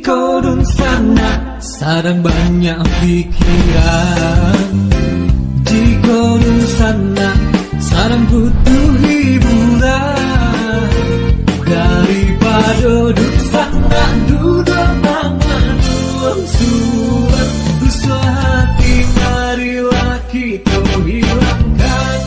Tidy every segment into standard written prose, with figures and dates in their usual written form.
kodun sana sarang banyak pikiran. Di kodun sana sarang butuh hiburan. Daripada duduk sana duduk mangan uang surat. Usul hati marilah kita hilangkan.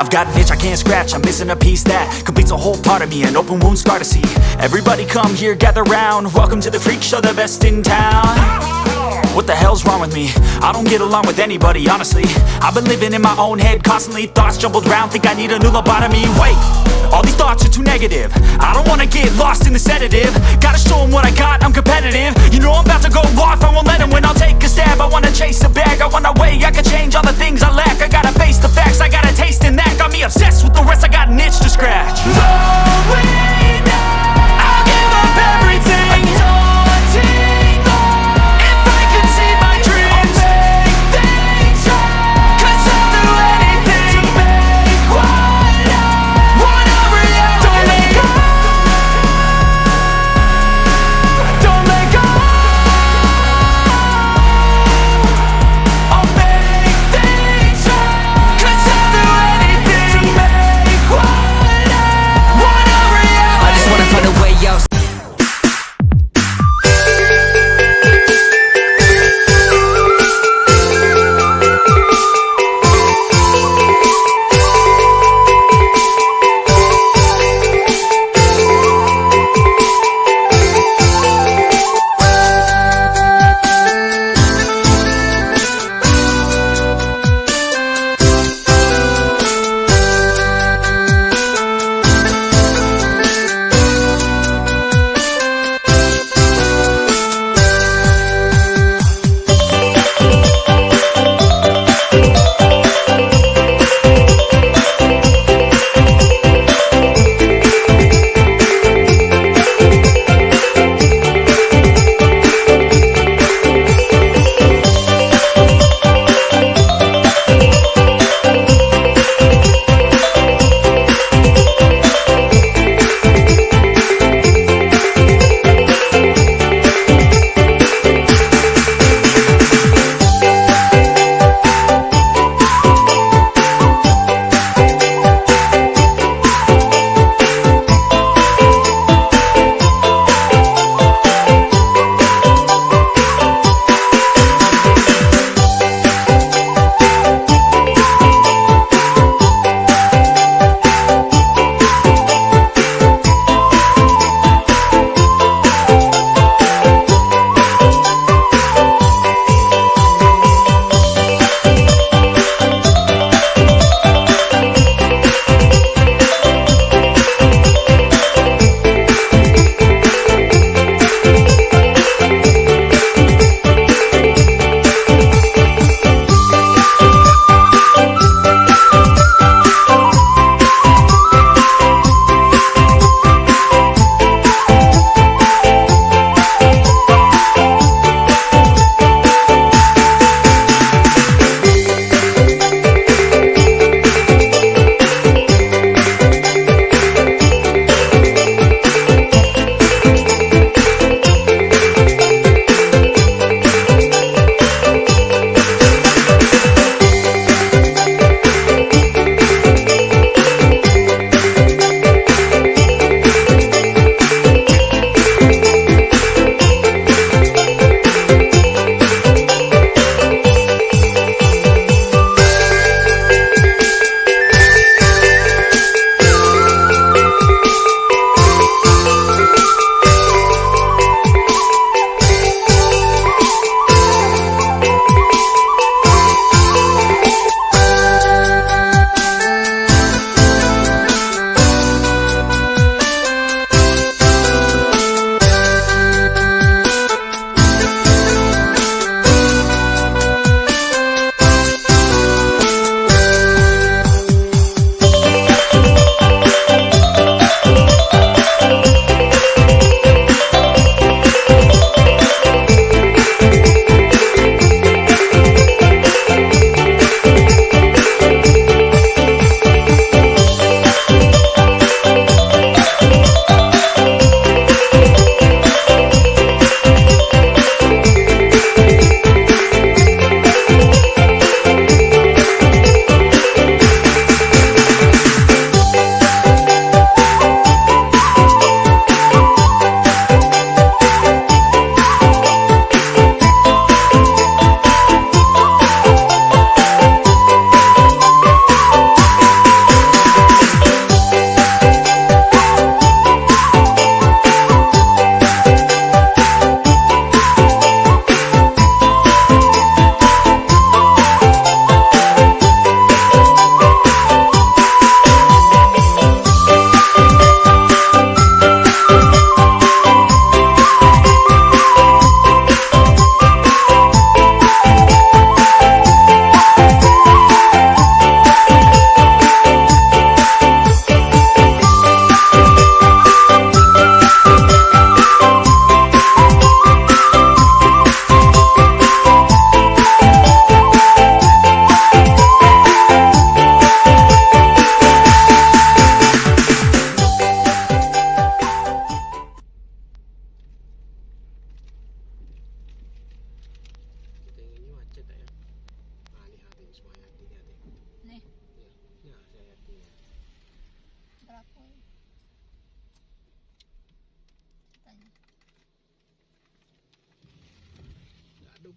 I've got an itch I can't scratch, I'm missing a piece that completes a whole part of me, an open wound scar to see. Everybody come here, gather round, welcome to the freak show, the best in town. What the hell's wrong with me? I don't get along with anybody, honestly. I've been living in my own head constantly, thoughts jumbled round, think I need a new lobotomy. Wait, all these thoughts are too negative, I don't wanna get lost in the sedative. Gotta show them what I got, I'm competitive. You know I'm about to go off, I won't let them win. I'll take a stab, I wanna chase a bag, I wanna weigh, I can change all the things I lack. I gotta face the facts, I got a taste in that. Got me obsessed with the rest, I got an itch to scratch. Lonely now, I'll give up everything. Daunting all, if I could see my dreams, I'll make things right. 'Cause I'll do anything to make what I wanna reality. Don't let go, don't let go. I'll make things right. 'Cause I'll do anything to make what I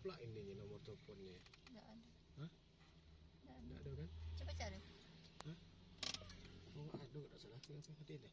pula ini nomor teleponnya? Nggak ada. Hah? Nggak ada. Nggak ada kan? Coba cari. Hah? Oh nggak ada, nggak salah. Tinggal saya hati deh.